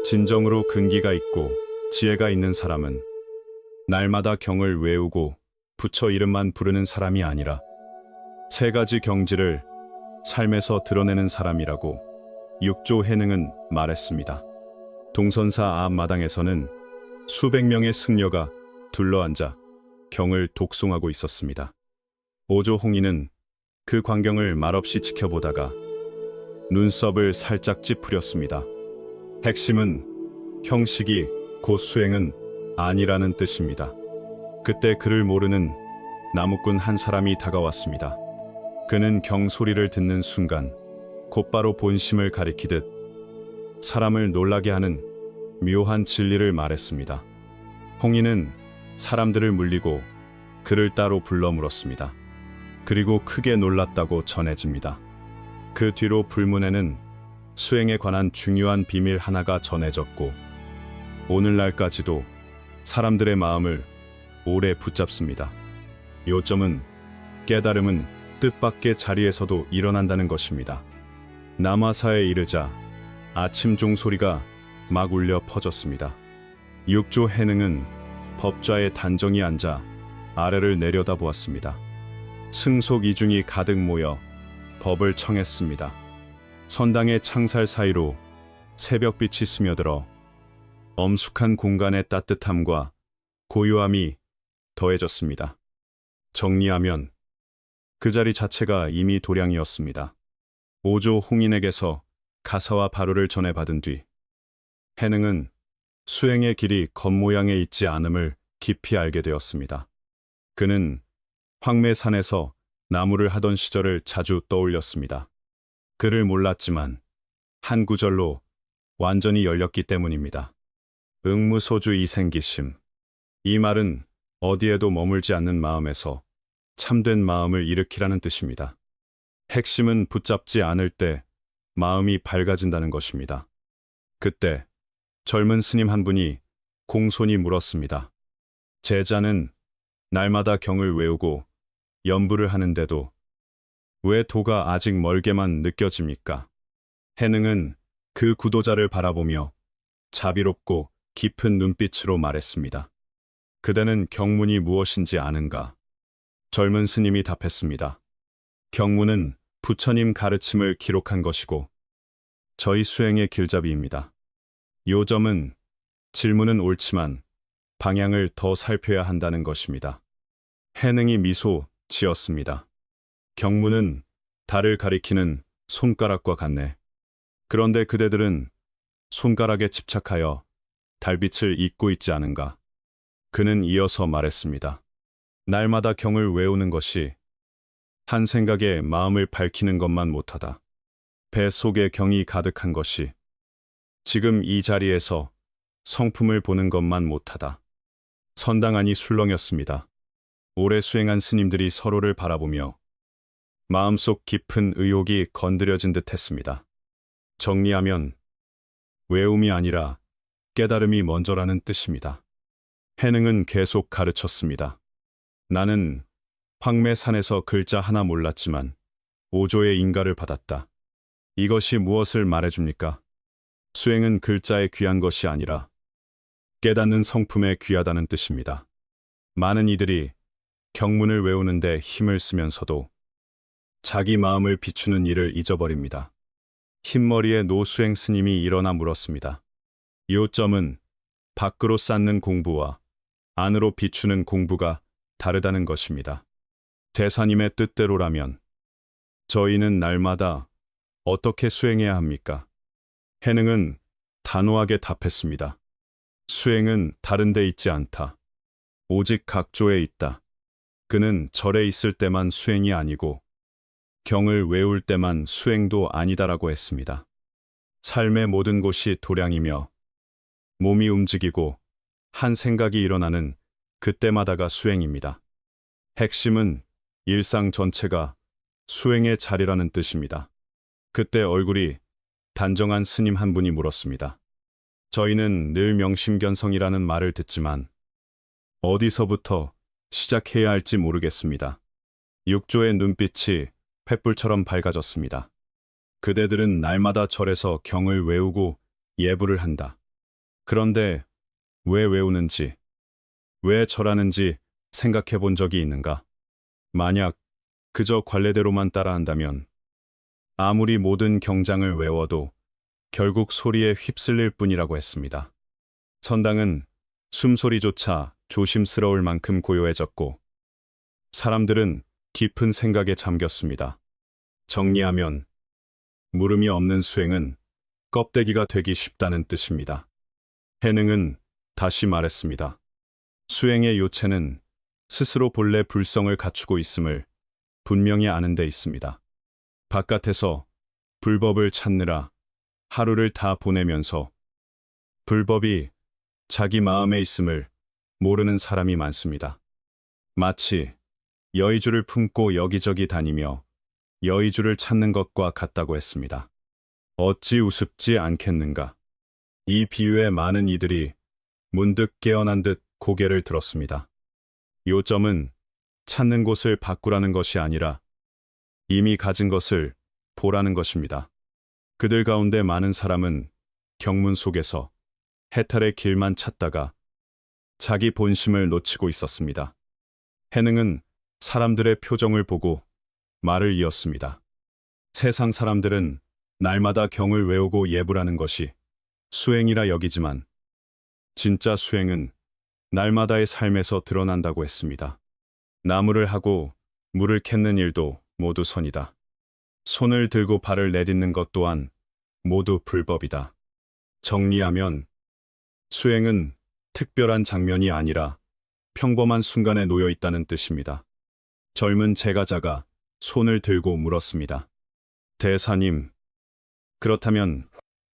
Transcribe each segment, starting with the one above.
진정으로 근기가 있고 지혜가 있는 사람은 날마다 경을 외우고 부처 이름만 부르는 사람이 아니라 세 가지 경지를 삶에서 드러내는 사람이라고 육조 해능은 말했습니다. 동선사 앞마당에서는 수백 명의 승려가 둘러앉아 경을 독송하고 있었습니다. 오조 홍인은 그 광경을 말없이 지켜보다가 눈썹을 살짝 찌푸렸습니다. 핵심은 형식이 곧 수행은 아니라는 뜻입니다. 그때 그를 모르는 나무꾼 한 사람이 다가왔습니다. 그는 경 소리를 듣는 순간 곧바로 본심을 가리키듯 사람을 놀라게 하는 묘한 진리를 말했습니다. 홍인은 사람들을 물리고 그를 따로 불러 물었습니다. 그리고 크게 놀랐다고 전해집니다. 그 뒤로 불문에는 수행에 관한 중요한 비밀 하나가 전해졌고 오늘날까지도 사람들의 마음을 오래 붙잡습니다. 요점은 깨달음은 뜻밖의 자리에서도 일어난다는 것입니다. 남화사에 이르자 아침 종소리가 막 울려 퍼졌습니다. 육조 해능은 법좌에 단정히 앉아 아래를 내려다보았습니다. 승속 이중이 가득 모여 법을 청했습니다. 선당의 창살 사이로 새벽빛이 스며들어 엄숙한 공간의 따뜻함과 고요함이 더해졌습니다. 정리하면 그 자리 자체가 이미 도량이었습니다. 오조 홍인에게서 가사와 바로를 전해받은 뒤 해능은 수행의 길이 겉모양에 있지 않음을 깊이 알게 되었습니다. 그는 황매산에서 나무를 하던 시절을 자주 떠올렸습니다. 그를 몰랐지만 한 구절로 완전히 열렸기 때문입니다. 응무소주 이생기심. 이 말은 어디에도 머물지 않는 마음에서 참된 마음을 일으키라는 뜻입니다. 핵심은 붙잡지 않을 때 마음이 밝아진다는 것입니다. 그때 젊은 스님 한 분이 공손히 물었습니다. 제자는 날마다 경을 외우고 연부를 하는데도 왜 도가 아직 멀게만 느껴집니까? 해능은 그 구도자를 바라보며 자비롭고 깊은 눈빛으로 말했습니다. 그대는 경문이 무엇인지 아는가? 젊은 스님이 답했습니다. 경문은 부처님 가르침을 기록한 것이고 저희 수행의 길잡이입니다. 요점은 질문은 옳지만 방향을 더 살펴야 한다는 것입니다. 해능이 미소 지었습니다. 경문은 달을 가리키는 손가락과 같네. 그런데 그대들은 손가락에 집착하여 달빛을 잊고 있지 않은가? 그는 이어서 말했습니다. 날마다 경을 외우는 것이 한 생각에 마음을 밝히는 것만 못하다. 배 속에 경이 가득한 것이 지금 이 자리에서 성품을 보는 것만 못하다. 선당 안이 술렁였습니다. 오래 수행한 스님들이 서로를 바라보며 마음속 깊은 의혹이 건드려진 듯 했습니다. 정리하면 외움이 아니라 깨달음이 먼저라는 뜻입니다. 해능은 계속 가르쳤습니다. 나는 황매산에서 글자 하나 몰랐지만 오조의 인가를 받았다. 이것이 무엇을 말해줍니까? 수행은 글자에 귀한 것이 아니라 깨닫는 성품에 귀하다는 뜻입니다. 많은 이들이 경문을 외우는데 힘을 쓰면서도 자기 마음을 비추는 일을 잊어버립니다. 흰머리의 노수행 스님이 일어나 물었습니다. 요점은 밖으로 쌓는 공부와 안으로 비추는 공부가 다르다는 것입니다. 대사님의 뜻대로라면 저희는 날마다 어떻게 수행해야 합니까? 해능은 단호하게 답했습니다. 수행은 다른 데 있지 않다. 오직 각조에 있다. 그는 절에 있을 때만 수행이 아니고 경을 외울 때만 수행도 아니다라고 했습니다. 삶의 모든 곳이 도량이며 몸이 움직이고 한 생각이 일어나는 그때마다가 수행입니다. 핵심은 일상 전체가 수행의 자리라는 뜻입니다. 그때 얼굴이 단정한 스님 한 분이 물었습니다. 저희는 늘 명심견성이라는 말을 듣지만 어디서부터 시작해야 할지 모르겠습니다. 육조의 눈빛이 횃불처럼 밝아졌습니다. 그대들은 날마다 절에서 경을 외우고 예불을 한다. 그런데 왜 외우는지, 왜 절하는지 생각해 본 적이 있는가? 만약 그저 관례대로만 따라한다면 아무리 모든 경장을 외워도 결국 소리에 휩쓸릴 뿐이라고 했습니다. 선당은 숨소리조차 조심스러울 만큼 고요해졌고 사람들은 깊은 생각에 잠겼습니다. 정리하면 물음이 없는 수행은 껍데기가 되기 쉽다는 뜻입니다. 해능은 다시 말했습니다. 수행의 요체는 스스로 본래 불성을 갖추고 있음을 분명히 아는 데 있습니다. 바깥에서 불법을 찾느라 하루를 다 보내면서 불법이 자기 마음에 있음을 모르는 사람이 많습니다. 마치 여의주를 품고 여기저기 다니며 여의주를 찾는 것과 같다고 했습니다. 어찌 우습지 않겠는가? 이 비유에 많은 이들이 문득 깨어난 듯 고개를 들었습니다. 요점은 찾는 곳을 바꾸라는 것이 아니라 이미 가진 것을 보라는 것입니다. 그들 가운데 많은 사람은 경문 속에서 해탈의 길만 찾다가 자기 본심을 놓치고 있었습니다. 해능은 사람들의 표정을 보고 말을 이었습니다. 세상 사람들은 날마다 경을 외우고 예불하는 것이 수행이라 여기지만 진짜 수행은 날마다의 삶에서 드러난다고 했습니다. 나무를 하고 물을 캤는 일도 모두 선이다. 손을 들고 발을 내딛는 것 또한 모두 불법이다. 정리하면 수행은 특별한 장면이 아니라 평범한 순간에 놓여 있다는 뜻입니다. 젊은 제가자가 손을 들고 물었습니다. 대사님, 그렇다면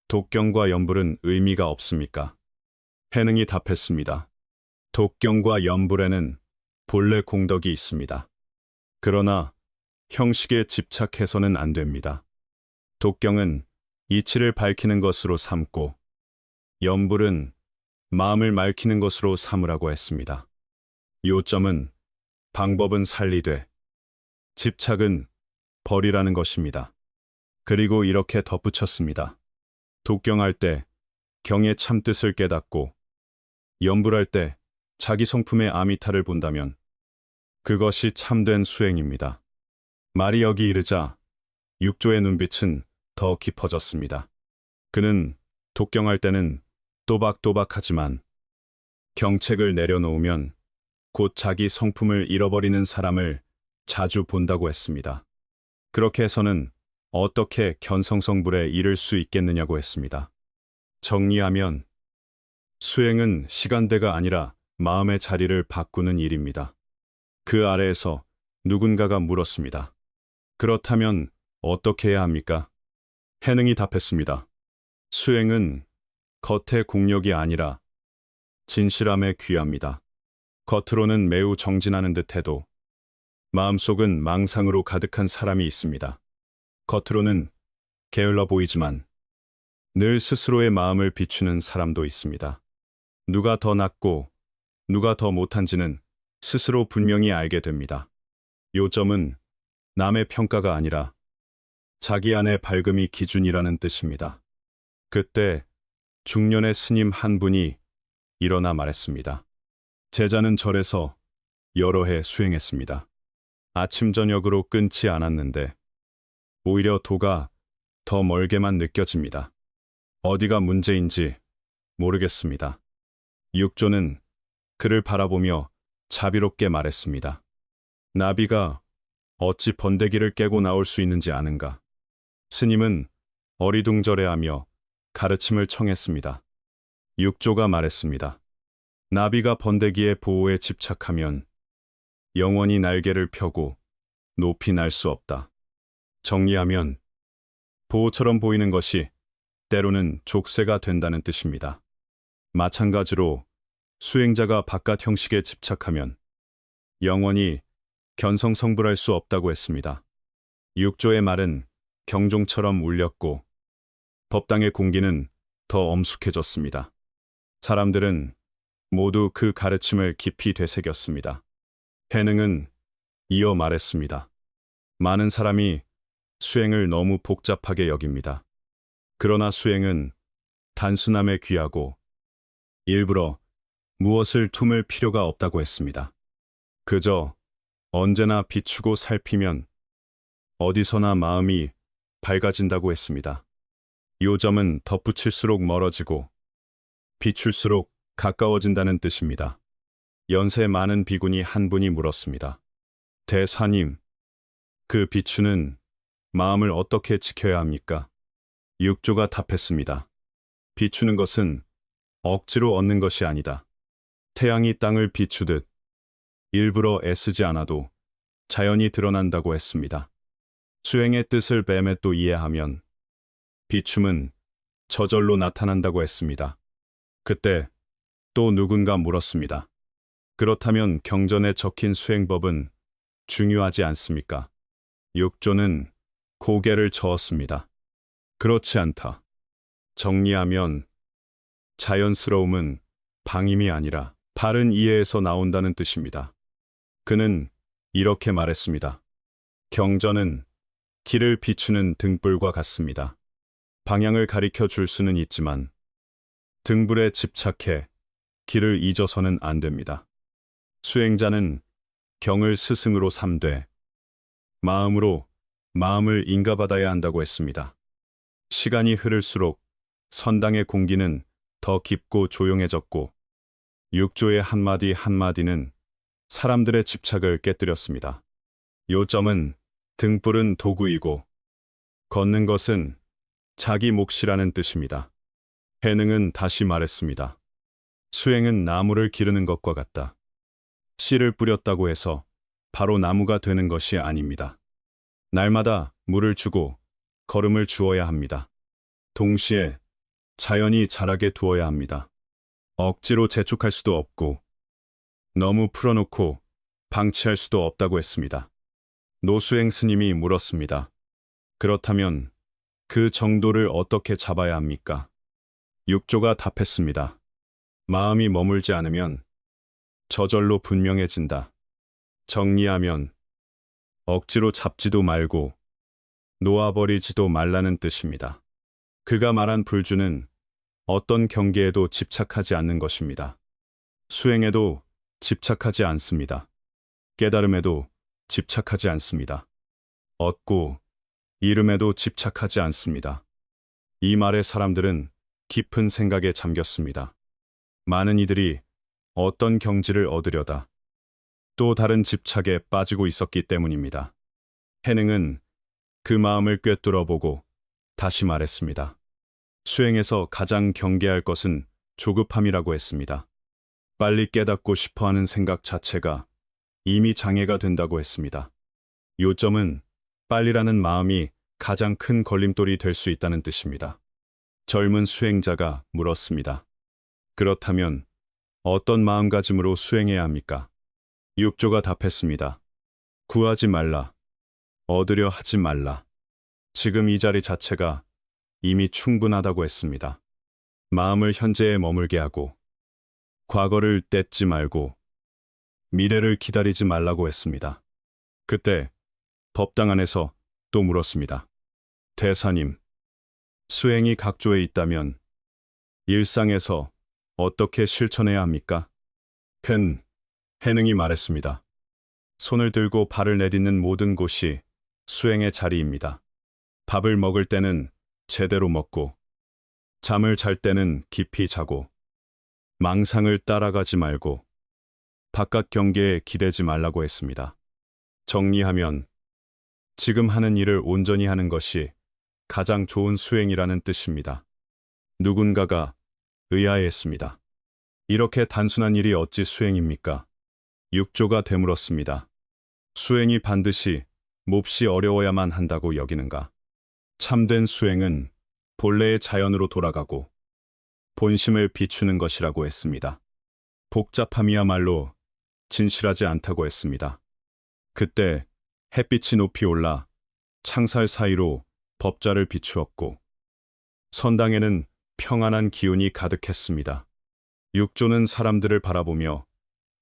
독경과 연불은 의미가 없습니까? 해능이 답했습니다. 독경과 연불에는 본래 공덕이 있습니다. 그러나 형식에 집착해서는 안 됩니다. 독경은 이치를 밝히는 것으로 삼고 연불은 마음을 맑히는 것으로 삼으라고 했습니다. 요점은 방법은 살리되 집착은 버리라는 것입니다. 그리고 이렇게 덧붙였습니다. 독경할 때 경의 참뜻을 깨닫고 연불할 때 자기 성품의 아미타를 본다면 그것이 참된 수행입니다. 말이 여기 이르자 육조의 눈빛은 더 깊어졌습니다. 그는 독경할 때는 또박또박하지만 경책을 내려놓으면 곧 자기 성품을 잃어버리는 사람을 자주 본다고 했습니다. 그렇게 해서는 어떻게 견성성불에 이를 수 있겠느냐고 했습니다. 정리하면 수행은 시간대가 아니라 마음의 자리를 바꾸는 일입니다. 그 아래에서 누군가가 물었습니다. 그렇다면 어떻게 해야 합니까? 해능이 답했습니다. 수행은 겉의 공력이 아니라 진실함에 귀합니다. 겉으로는 매우 정진하는 듯해도 마음속은 망상으로 가득한 사람이 있습니다. 겉으로는 게을러 보이지만 늘 스스로의 마음을 비추는 사람도 있습니다. 누가 더 낫고 누가 더 못한지는 스스로 분명히 알게 됩니다. 요점은 남의 평가가 아니라 자기 안의 밝음이 기준이라는 뜻입니다. 그때 중년의 스님 한 분이 일어나 말했습니다. 제자는 절에서 여러 해 수행했습니다. 아침 저녁으로 끊지 않았는데 오히려 도가 더 멀게만 느껴집니다. 어디가 문제인지 모르겠습니다. 육조는 그를 바라보며 자비롭게 말했습니다. 나비가 어찌 번데기를 깨고 나올 수 있는지 아는가? 스님은 어리둥절해하며 가르침을 청했습니다. 육조가 말했습니다. 나비가 번데기의 보호에 집착하면 영원히 날개를 펴고 높이 날 수 없다. 정리하면 보호처럼 보이는 것이 때로는 족쇄가 된다는 뜻입니다. 마찬가지로 수행자가 바깥 형식에 집착하면 영원히 견성성불할 수 없다고 했습니다. 육조의 말은 경종처럼 울렸고 법당의 공기는 더 엄숙해졌습니다. 사람들은 모두 그 가르침을 깊이 되새겼습니다. 해능은 이어 말했습니다. 많은 사람이 수행을 너무 복잡하게 여깁니다. 그러나 수행은 단순함에 귀하고 일부러 무엇을 품을 필요가 없다고 했습니다. 그저 언제나 비추고 살피면 어디서나 마음이 밝아진다고 했습니다. 요점은 덧붙일수록 멀어지고 비출수록 가까워진다는 뜻입니다. 연세 많은 비군이 한 분이 물었습니다. 대사님, 그 비추는 마음을 어떻게 지켜야 합니까? 육조가 답했습니다. 비추는 것은 억지로 얻는 것이 아니다. 태양이 땅을 비추듯 일부러 애쓰지 않아도 자연이 드러난다고 했습니다. 수행의 뜻을 매매 또 이해하면 비춤은 저절로 나타난다고 했습니다. 그때 또 누군가 물었습니다. 그렇다면 경전에 적힌 수행법은 중요하지 않습니까? 육조는 고개를 저었습니다. 그렇지 않다. 정리하면 자연스러움은 방임이 아니라 바른 이해에서 나온다는 뜻입니다. 그는 이렇게 말했습니다. 경전은 길을 비추는 등불과 같습니다. 방향을 가리켜 줄 수는 있지만 등불에 집착해 길을 잊어서는 안 됩니다. 수행자는 경을 스승으로 삼되 마음으로 마음을 인가받아야 한다고 했습니다. 시간이 흐를수록 선당의 공기는 더 깊고 조용해졌고 육조의 한마디 한마디는 사람들의 집착을 깨뜨렸습니다. 요점은 등불은 도구이고 걷는 것은 자기 몫이라는 뜻입니다. 해능은 다시 말했습니다. 수행은 나무를 기르는 것과 같다. 씨를 뿌렸다고 해서 바로 나무가 되는 것이 아닙니다. 날마다 물을 주고 거름을 주어야 합니다. 동시에 자연이 자라게 두어야 합니다. 억지로 재촉할 수도 없고 너무 풀어놓고 방치할 수도 없다고 했습니다. 노수행 스님이 물었습니다. 그렇다면 그 정도를 어떻게 잡아야 합니까? 육조가 답했습니다. 마음이 머물지 않으면 저절로 분명해진다. 정리하면 억지로 잡지도 말고 놓아버리지도 말라는 뜻입니다. 그가 말한 불주는 어떤 경계에도 집착하지 않는 것입니다. 수행에도 집착하지 않습니다. 깨달음에도 집착하지 않습니다. 얻고 이름에도 집착하지 않습니다. 이 말에 사람들은 깊은 생각에 잠겼습니다. 많은 이들이 어떤 경지를 얻으려다 또 다른 집착에 빠지고 있었기 때문입니다. 해능은 그 마음을 꿰뚫어보고 다시 말했습니다. 수행에서 가장 경계할 것은 조급함이라고 했습니다. 빨리 깨닫고 싶어하는 생각 자체가 이미 장애가 된다고 했습니다. 요점은 빨리라는 마음이 가장 큰 걸림돌이 될 수 있다는 뜻입니다. 젊은 수행자가 물었습니다. 그렇다면 어떤 마음가짐으로 수행해야 합니까? 육조가 답했습니다. 구하지 말라. 얻으려 하지 말라. 지금 이 자리 자체가 이미 충분하다고 했습니다. 마음을 현재에 머물게 하고 과거를 떼지 말고 미래를 기다리지 말라고 했습니다. 그때 법당 안에서 또 물었습니다. 대사님, 수행이 각조에 있다면 일상에서 어떻게 실천해야 합니까? 해능이 말했습니다. 손을 들고 발을 내딛는 모든 곳이 수행의 자리입니다. 밥을 먹을 때는 제대로 먹고 잠을 잘 때는 깊이 자고 망상을 따라가지 말고 바깥 경계에 기대지 말라고 했습니다. 정리하면 지금 하는 일을 온전히 하는 것이 가장 좋은 수행이라는 뜻입니다. 누군가가 의아해했습니다. 이렇게 단순한 일이 어찌 수행입니까? 육조가 되물었습니다. 수행이 반드시 몹시 어려워야만 한다고 여기는가? 참된 수행은 본래의 자연으로 돌아가고 본심을 비추는 것이라고 했습니다. 복잡함이야말로 진실하지 않다고 했습니다. 그때 햇빛이 높이 올라 창살 사이로 법좌를 비추었고 선당에는 평안한 기운이 가득했습니다. 육조는 사람들을 바라보며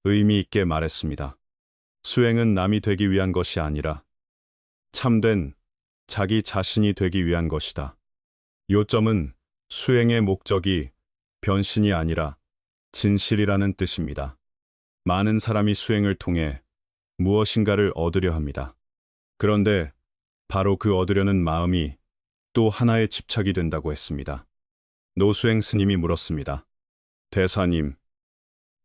의미 있게 말했습니다. 수행은 남이 되기 위한 것이 아니라 참된 자기 자신이 되기 위한 것이다. 요점은 수행의 목적이 변신이 아니라 진실이라는 뜻입니다. 많은 사람이 수행을 통해 무엇인가를 얻으려 합니다. 그런데 바로 그 얻으려는 마음이 또 하나의 집착이 된다고 했습니다. 노수행 스님이 물었습니다. 대사님,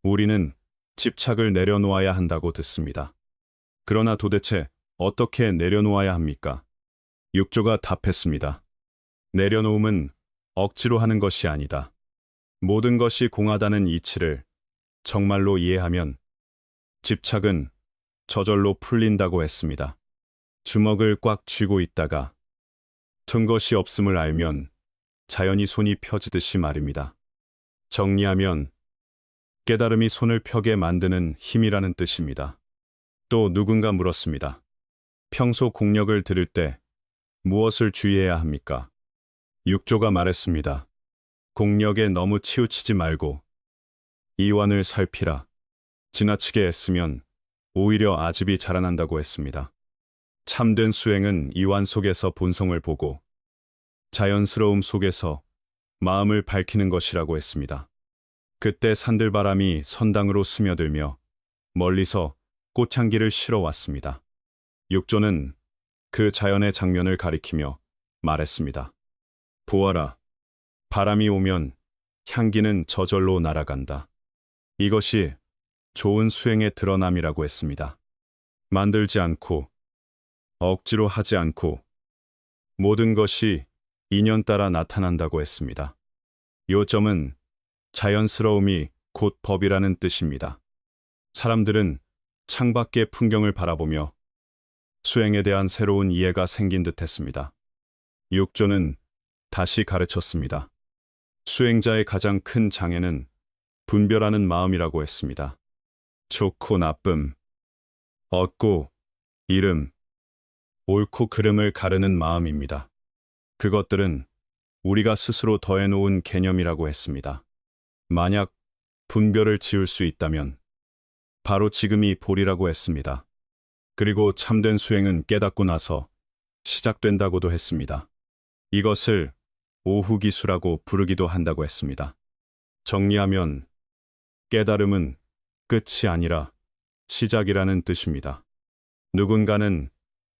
우리는 집착을 내려놓아야 한다고 듣습니다. 그러나 도대체 어떻게 내려놓아야 합니까? 육조가 답했습니다. 내려놓음은 억지로 하는 것이 아니다. 모든 것이 공하다는 이치를 정말로 이해하면 집착은 저절로 풀린다고 했습니다. 주먹을 꽉 쥐고 있다가 튼 것이 없음을 알면 자연히 손이 펴지듯이 말입니다. 정리하면 깨달음이 손을 펴게 만드는 힘이라는 뜻입니다. 또 누군가 물었습니다. 평소 공력을 들을 때 무엇을 주의해야 합니까? 육조가 말했습니다. 공력에 너무 치우치지 말고 이완을 살피라. 지나치게 애쓰면 오히려 아집이 자라난다고 했습니다. 참된 수행은 이완 속에서 본성을 보고 자연스러움 속에서 마음을 밝히는 것이라고 했습니다. 그때 산들바람이 선당으로 스며들며 멀리서 꽃향기를 실어왔습니다. 육조는 그 자연의 장면을 가리키며 말했습니다. 보아라, 바람이 오면 향기는 저절로 날아간다. 이것이 좋은 수행의 드러남이라고 했습니다. 만들지 않고 억지로 하지 않고 모든 것이 인연 따라 나타난다고 했습니다. 요점은 자연스러움이 곧 법이라는 뜻입니다. 사람들은 창밖의 풍경을 바라보며 수행에 대한 새로운 이해가 생긴 듯 했습니다. 육조는 다시 가르쳤습니다. 수행자의 가장 큰 장애는 분별하는 마음이라고 했습니다. 좋고 나쁨, 얻고 잃음, 옳고 그름을 가르는 마음입니다. 그것들은 우리가 스스로 더해놓은 개념이라고 했습니다. 만약 분별을 지을 수 있다면 바로 지금이 볼이라고 했습니다. 그리고 참된 수행은 깨닫고 나서 시작된다고도 했습니다. 이것을 오후기수라고 부르기도 한다고 했습니다. 정리하면 깨달음은 끝이 아니라 시작이라는 뜻입니다. 누군가는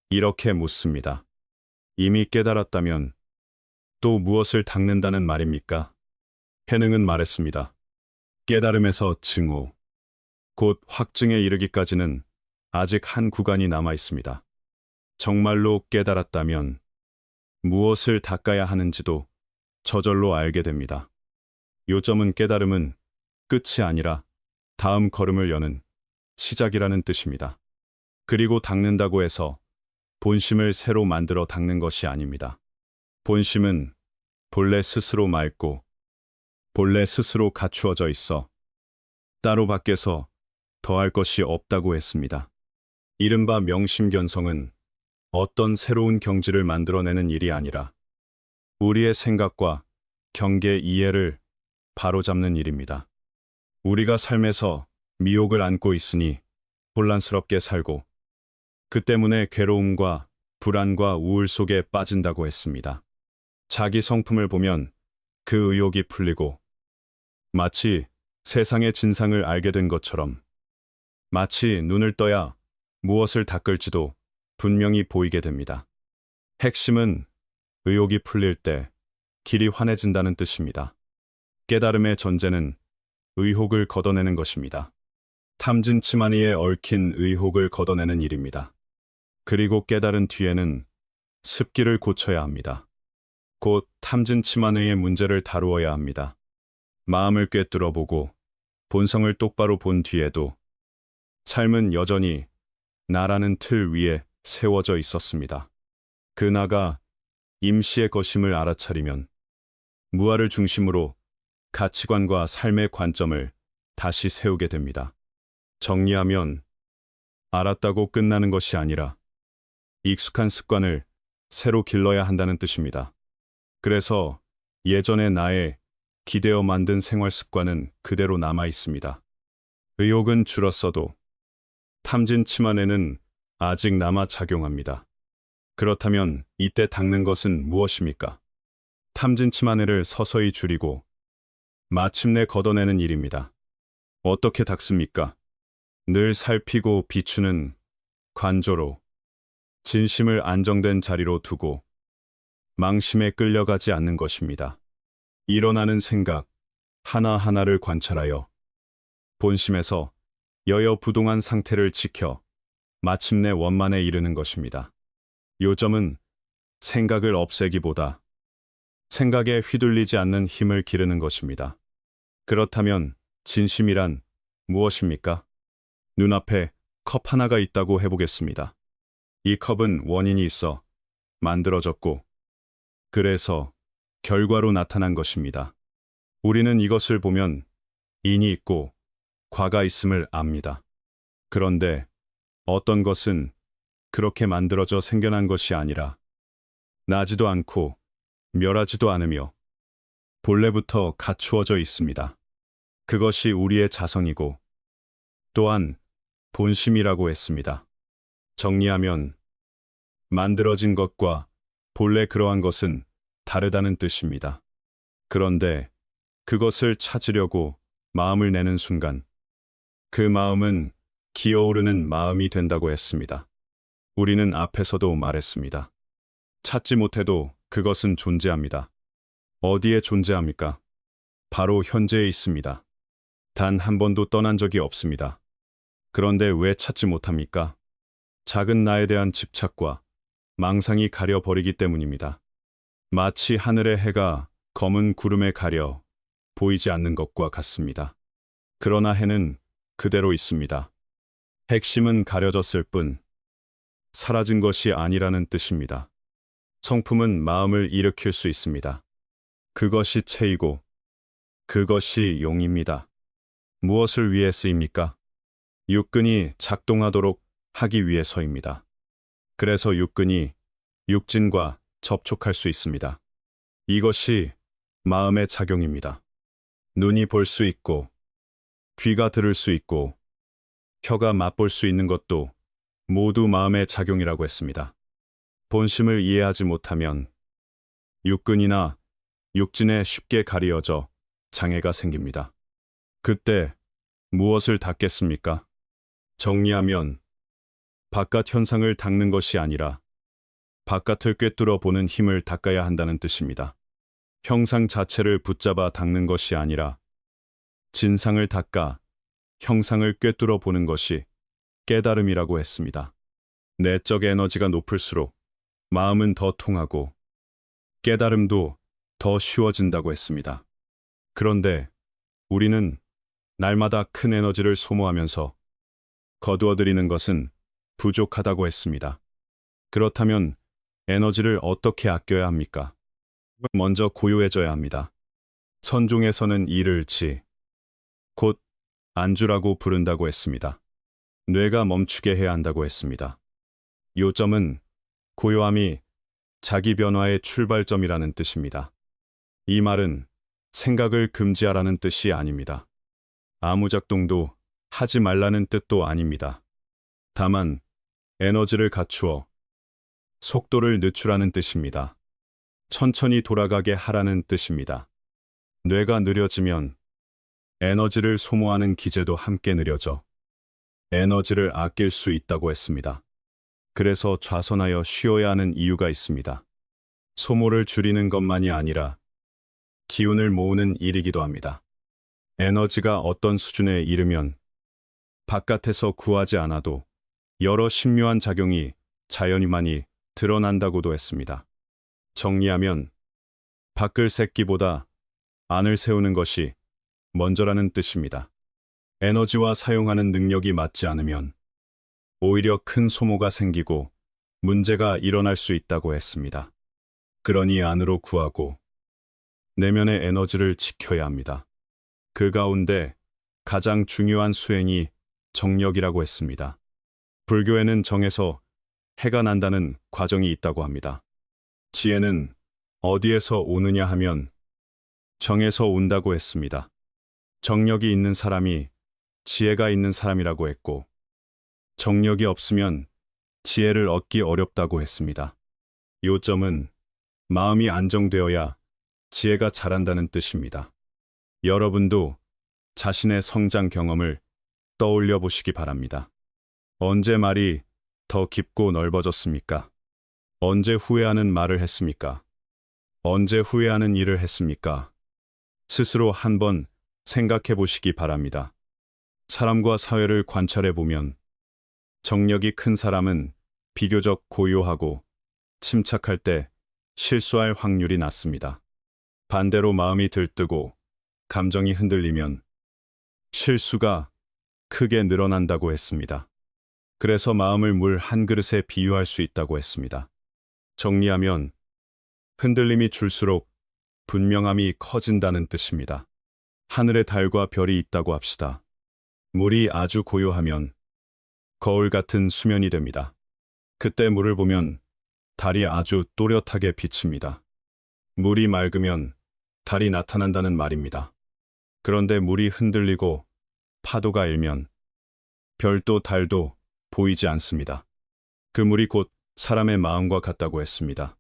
이렇게 묻습니다. 이미 깨달았다면 또 무엇을 닦는다는 말입니까? 해능은 말했습니다. 깨달음에서 증오, 곧 확증에 이르기까지는 아직 한 구간이 남아 있습니다. 정말로 깨달았다면 무엇을 닦아야 하는지도 저절로 알게 됩니다. 요점은 깨달음은 끝이 아니라 다음 걸음을 여는 시작이라는 뜻입니다. 그리고 닦는다고 해서 본심을 새로 만들어 닦는 것이 아닙니다. 본심은 본래 스스로 맑고 본래 스스로 갖추어져 있어 따로 밖에서 더할 것이 없다고 했습니다. 이른바 명심견성은 어떤 새로운 경지를 만들어내는 일이 아니라 우리의 생각과 경계 이해를 바로잡는 일입니다. 우리가 삶에서 미혹을 안고 있으니 혼란스럽게 살고 그 때문에 괴로움과 불안과 우울 속에 빠진다고 했습니다. 자기 성품을 보면 그 의욕이 풀리고 마치 세상의 진상을 알게 된 것처럼 마치 눈을 떠야 무엇을 닦을지도 분명히 보이게 됩니다. 핵심은 의욕이 풀릴 때 길이 환해진다는 뜻입니다. 깨달음의 전제는 의혹을 걷어내는 것입니다. 탐진치만이에 얽힌 의혹을 걷어내는 일입니다. 그리고 깨달은 뒤에는 습기를 고쳐야 합니다. 곧 탐진치만의 문제를 다루어야 합니다. 마음을 꿰뚫어 보고 본성을 똑바로 본 뒤에도 삶은 여전히 나라는 틀 위에 세워져 있었습니다. 그 나가 임시의 것임을 알아차리면 무아를 중심으로 가치관과 삶의 관점을 다시 세우게 됩니다. 정리하면 알았다고 끝나는 것이 아니라 익숙한 습관을 새로 길러야 한다는 뜻입니다. 그래서 예전의 나의 기대어 만든 생활 습관은 그대로 남아 있습니다. 의욕은 줄었어도 탐진치만에는 아직 남아 작용합니다. 그렇다면 이때 닦는 것은 무엇입니까? 탐진치만해를 서서히 줄이고 마침내 걷어내는 일입니다. 어떻게 닦습니까? 늘 살피고 비추는 관조로 진심을 안정된 자리로 두고 망심에 끌려가지 않는 것입니다. 일어나는 생각 하나하나를 관찰하여 본심에서 여여부동한 상태를 지켜 마침내 원만에 이르는 것입니다. 요점은 생각을 없애기보다 생각에 휘둘리지 않는 힘을 기르는 것입니다. 그렇다면 진심이란 무엇입니까? 눈앞에 컵 하나가 있다고 해보겠습니다. 이 컵은 원인이 있어 만들어졌고, 그래서 결과로 나타난 것입니다. 우리는 이것을 보면 인이 있고 과가 있음을 압니다. 그런데 어떤 것은 그렇게 만들어져 생겨난 것이 아니라 나지도 않고 멸하지도 않으며 본래부터 갖추어져 있습니다. 그것이 우리의 자성이고 또한 본심이라고 했습니다. 정리하면 만들어진 것과 본래 그러한 것은 다르다는 뜻입니다. 그런데 그것을 찾으려고 마음을 내는 순간 그 마음은 기어오르는 마음이 된다고 했습니다. 우리는 앞에서도 말했습니다. 찾지 못해도 그것은 존재합니다. 어디에 존재합니까? 바로 현재에 있습니다. 단 한 번도 떠난 적이 없습니다. 그런데 왜 찾지 못합니까? 작은 나에 대한 집착과 망상이 가려버리기 때문입니다. 마치 하늘의 해가 검은 구름에 가려 보이지 않는 것과 같습니다. 그러나 해는 그대로 있습니다. 핵심은 가려졌을 뿐 사라진 것이 아니라는 뜻입니다. 성품은 마음을 일으킬 수 있습니다. 그것이 체이고 그것이 용입니다. 무엇을 위해 쓰입니까? 육근이 작동하도록 하기 위해서입니다. 그래서 육근이 육진과 접촉할 수 있습니다. 이것이 마음의 작용입니다. 눈이 볼 수 있고 귀가 들을 수 있고 혀가 맛볼 수 있는 것도 모두 마음의 작용이라고 했습니다. 본심을 이해하지 못하면 육근이나 육진에 쉽게 가리어져 장애가 생깁니다. 그때 무엇을 닦겠습니까? 정리하면 바깥 현상을 닦는 것이 아니라 바깥을 꿰뚫어 보는 힘을 닦아야 한다는 뜻입니다. 형상 자체를 붙잡아 닦는 것이 아니라 진상을 닦아 형상을 꿰뚫어 보는 것이 깨달음이라고 했습니다. 내적 에너지가 높을수록 마음은 더 통하고 깨달음도 더 쉬워진다고 했습니다. 그런데 우리는 날마다 큰 에너지를 소모하면서 거두어들이는 것은 부족하다고 했습니다. 그렇다면 에너지를 어떻게 아껴야 합니까? 먼저 고요해져야 합니다. 선종에서는 이를 곧 안주라고 부른다고 했습니다. 뇌가 멈추게 해야 한다고 했습니다. 요점은 고요함이 자기 변화의 출발점이라는 뜻입니다. 이 말은 생각을 금지하라는 뜻이 아닙니다. 아무 작동도 하지 말라는 뜻도 아닙니다. 다만 에너지를 갖추어 속도를 늦추라는 뜻입니다. 천천히 돌아가게 하라는 뜻입니다. 뇌가 느려지면 에너지를 소모하는 기제도 함께 느려져 에너지를 아낄 수 있다고 했습니다. 그래서 좌선하여 쉬어야 하는 이유가 있습니다. 소모를 줄이는 것만이 아니라 기운을 모으는 일이기도 합니다. 에너지가 어떤 수준에 이르면 바깥에서 구하지 않아도 여러 신묘한 작용이 자연유만히 드러난다고도 했습니다. 정리하면 밖을 새기보다 안을 세우는 것이 먼저라는 뜻입니다. 에너지와 사용하는 능력이 맞지 않으면 오히려 큰 소모가 생기고 문제가 일어날 수 있다고 했습니다. 그러니 안으로 구하고 내면의 에너지를 지켜야 합니다. 그 가운데 가장 중요한 수행이 정력이라고 했습니다. 불교에는 정에서 해가 난다는 과정이 있다고 합니다. 지혜는 어디에서 오느냐 하면 정에서 온다고 했습니다. 정력이 있는 사람이 지혜가 있는 사람이라고 했고, 정력이 없으면 지혜를 얻기 어렵다고 했습니다. 요점은 마음이 안정되어야 지혜가 자란다는 뜻입니다. 여러분도 자신의 성장 경험을 떠올려 보시기 바랍니다. 언제 말이 더 깊고 넓어졌습니까? 언제 후회하는 말을 했습니까? 언제 후회하는 일을 했습니까? 스스로 한번 생각해 보시기 바랍니다. 사람과 사회를 관찰해 보면 정력이 큰 사람은 비교적 고요하고 침착할 때 실수할 확률이 낮습니다. 반대로 마음이 들뜨고 감정이 흔들리면 실수가 크게 늘어난다고 했습니다. 그래서 마음을 물 한 그릇에 비유할 수 있다고 했습니다. 정리하면 흔들림이 줄수록 분명함이 커진다는 뜻입니다. 하늘에 달과 별이 있다고 합시다. 물이 아주 고요하면 거울 같은 수면이 됩니다. 그때 물을 보면 달이 아주 또렷하게 비칩니다. 물이 맑으면 달이 나타난다는 말입니다. 그런데 물이 흔들리고 파도가 일면 별도 달도 보이지 않습니다. 그 물이 곧 사람의 마음과 같다고 했습니다.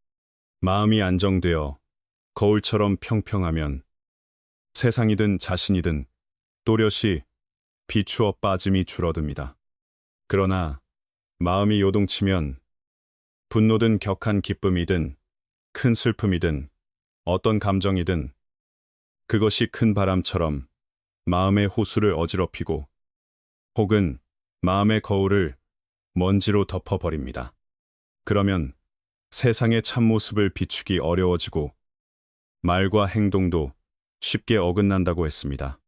마음이 안정되어 거울처럼 평평하면 세상이든 자신이든 또렷이 비추어 빠짐이 줄어듭니다. 그러나 마음이 요동치면 분노든 격한 기쁨이든 큰 슬픔이든 어떤 감정이든 그것이 큰 바람처럼 마음의 호수를 어지럽히고 혹은 마음의 거울을 먼지로 덮어버립니다. 그러면 세상의 참모습을 비추기 어려워지고 말과 행동도 쉽게 어긋난다고 했습니다.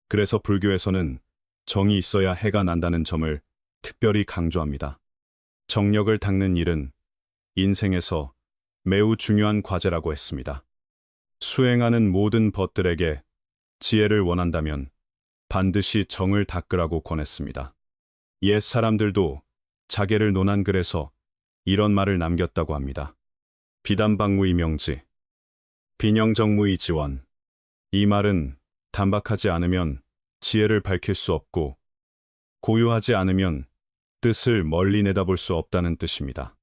그래서 불교에서는 정이 있어야 해가 난다는 점을 특별히 강조합니다. 정력을 닦는 일은 인생에서 매우 중요한 과제라고 했습니다. 수행하는 모든 벗들에게 지혜를 원한다면 반드시 정을 닦으라고 권했습니다. 옛 사람들도 자계를 논한 글에서 이런 말을 남겼다고 합니다. 비단박무의 명지, 빈영정무의 지원. 이 말은 단박하지 않으면 지혜를 밝힐 수 없고 고요하지 않으면 뜻을 멀리 내다볼 수 없다는 뜻입니다.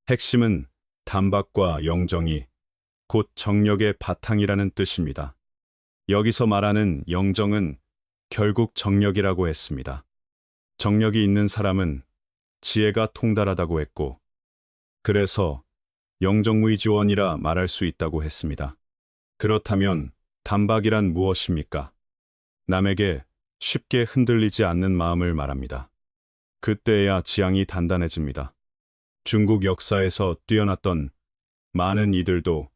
핵심은 단박과 영정이 곧 정력의 바탕이라는 뜻입니다. 여기서 말하는 영정은 결국 정력이라고 했습니다. 정력이 있는 사람은 지혜가 통달하다고 했고, 그래서 영정무의지원이라 말할 수 있다고 했습니다. 그렇다면 단박이란 무엇입니까? 남에게 쉽게 흔들리지 않는 마음을 말합니다. 그때야 지향이 단단해집니다. 중국 역사에서 뛰어났던 많은 이들도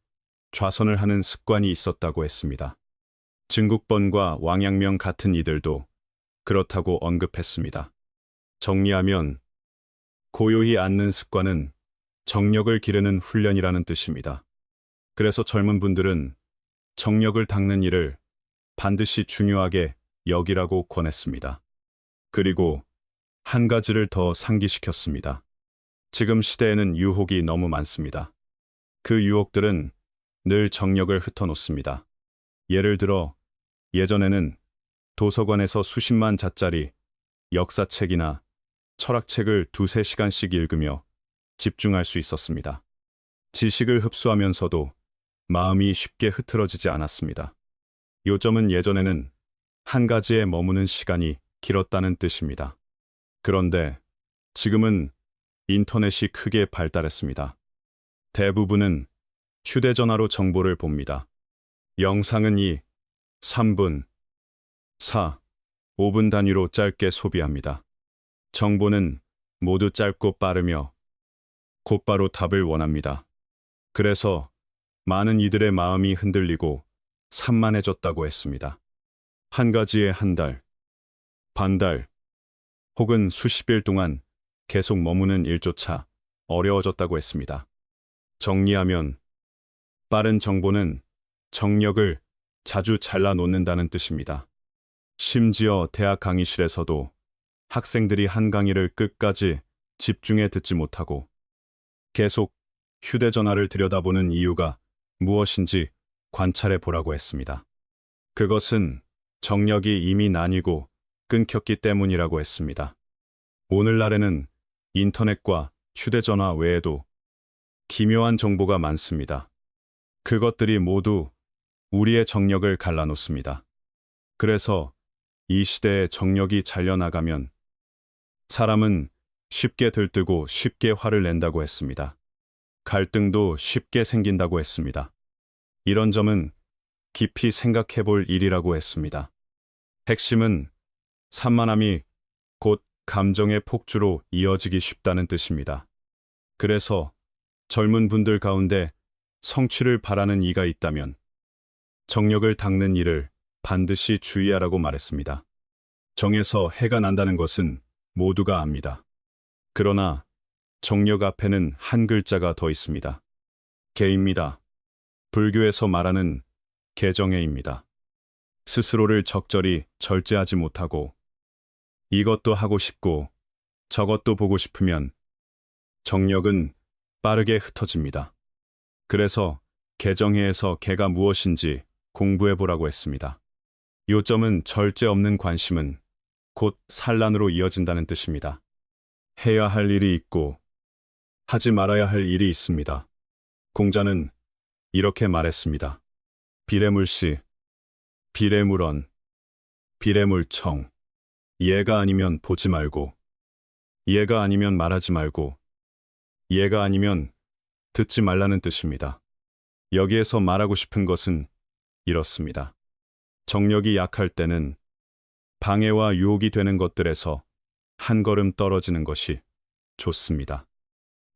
좌선을 하는 습관이 있었다고 했습니다. 증국본과 왕양명 같은 이들도 그렇다고 언급했습니다. 정리하면 고요히 앉는 습관은 정력을 기르는 훈련이라는 뜻입니다. 그래서 젊은 분들은 정력을 닦는 일을 반드시 중요하게 여기라고 권했습니다. 그리고 한 가지를 더 상기시켰습니다. 지금 시대에는 유혹이 너무 많습니다. 그 유혹들은 늘 정력을 흩어놓습니다. 예를 들어 예전에는 도서관에서 수십만 자짜리 역사책이나 철학책을 두세 시간씩 읽으며 집중할 수 있었습니다. 지식을 흡수하면서도 마음이 쉽게 흐트러지지 않았습니다. 요점은 예전에는 한 가지에 머무는 시간이 길었다는 뜻입니다. 그런데 지금은 인터넷이 크게 발달했습니다. 대부분은 휴대전화로 정보를 봅니다. 영상은 2, 3분, 4, 5분 단위로 짧게 소비합니다. 정보는 모두 짧고 빠르며 곧바로 답을 원합니다. 그래서 많은 이들의 마음이 흔들리고 산만해졌다고 했습니다. 한 가지에 한 달, 반 달, 혹은 수십일 동안 계속 머무는 일조차 어려워졌다고 했습니다. 정리하면 빠른 정보는 정력을 자주 잘라놓는다는 뜻입니다. 심지어 대학 강의실에서도 학생들이 한 강의를 끝까지 집중해 듣지 못하고 계속 휴대전화를 들여다보는 이유가 무엇인지 관찰해 보라고 했습니다. 그것은 정력이 이미 나뉘고 끊겼기 때문이라고 했습니다. 오늘날에는 인터넷과 휴대전화 외에도 기묘한 정보가 많습니다. 그것들이 모두 우리의 정력을 갈라놓습니다. 그래서 이 시대에 정력이 잘려나가면 사람은 쉽게 들뜨고 쉽게 화를 낸다고 했습니다. 갈등도 쉽게 생긴다고 했습니다. 이런 점은 깊이 생각해 볼 일이라고 했습니다. 핵심은 산만함이 곧 감정의 폭주로 이어지기 쉽다는 뜻입니다. 그래서 젊은 분들 가운데 성취를 바라는 이가 있다면 정력을 닦는 일을 반드시 주의하라고 말했습니다. 정에서 해가 난다는 것은 모두가 압니다. 그러나 정력 앞에는 한 글자가 더 있습니다. 계입니다. 불교에서 말하는 개정해입니다. 스스로를 적절히 절제하지 못하고 이것도 하고 싶고 저것도 보고 싶으면 정력은 빠르게 흩어집니다. 그래서 개정해에서 개가 무엇인지 공부해 보라고 했습니다. 요점은 절제 없는 관심은 곧 산란으로 이어진다는 뜻입니다. 해야 할 일이 있고 하지 말아야 할 일이 있습니다. 공자는 이렇게 말했습니다. 비례물시, 비례물언, 비례물청. 이해가 아니면 보지 말고, 이해가 아니면 말하지 말고, 이해가 아니면 듣지 말라는 뜻입니다. 여기에서 말하고 싶은 것은 이렇습니다. 정력이 약할 때는 방해와 유혹이 되는 것들에서 한 걸음 떨어지는 것이 좋습니다.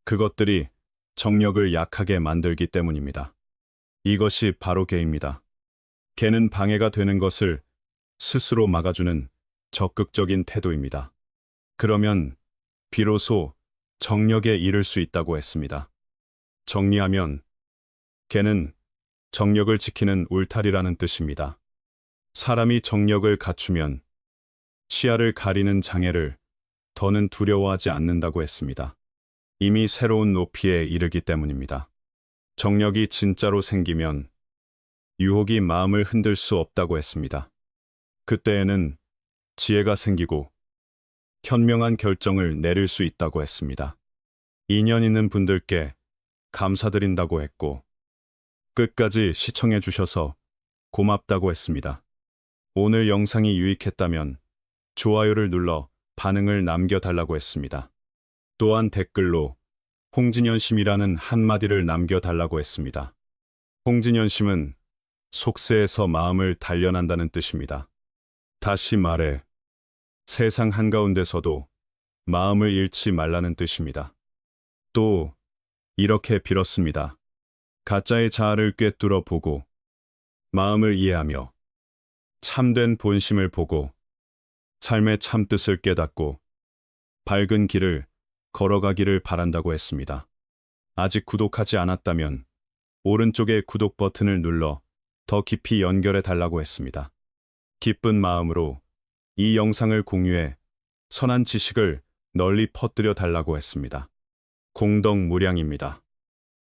그것들이 정력을 약하게 만들기 때문입니다. 이것이 바로 개입니다. 개는 방해가 되는 것을 스스로 막아주는 적극적인 태도입니다. 그러면 비로소 정력에 이를 수 있다고 했습니다. 정리하면 개는 정력을 지키는 울타리라는 뜻입니다. 사람이 정력을 갖추면 시야를 가리는 장애를 더는 두려워하지 않는다고 했습니다. 이미 새로운 높이에 이르기 때문입니다. 정력이 진짜로 생기면 유혹이 마음을 흔들 수 없다고 했습니다. 그때에는 지혜가 생기고 현명한 결정을 내릴 수 있다고 했습니다. 인연 있는 분들께 감사드린다고 했고 끝까지 시청해 주셔서 고맙다고 했습니다. 오늘 영상이 유익했다면 좋아요를 눌러 반응을 남겨달라고 했습니다. 또한 댓글로 홍진연심이라는 한마디를 남겨달라고 했습니다. 홍진연심은 속세에서 마음을 단련한다는 뜻입니다. 다시 말해 세상 한가운데서도 마음을 잃지 말라는 뜻입니다. 또 이렇게 빌었습니다. 가짜의 자아를 꿰뚫어 보고 마음을 이해하며 참된 본심을 보고 삶의 참뜻을 깨닫고 밝은 길을 걸어가기를 바란다고 했습니다. 아직 구독하지 않았다면 오른쪽의 구독 버튼을 눌러 더 깊이 연결해 달라고 했습니다. 기쁜 마음으로 이 영상을 공유해 선한 지식을 널리 퍼뜨려 달라고 했습니다. 공덕무량입니다.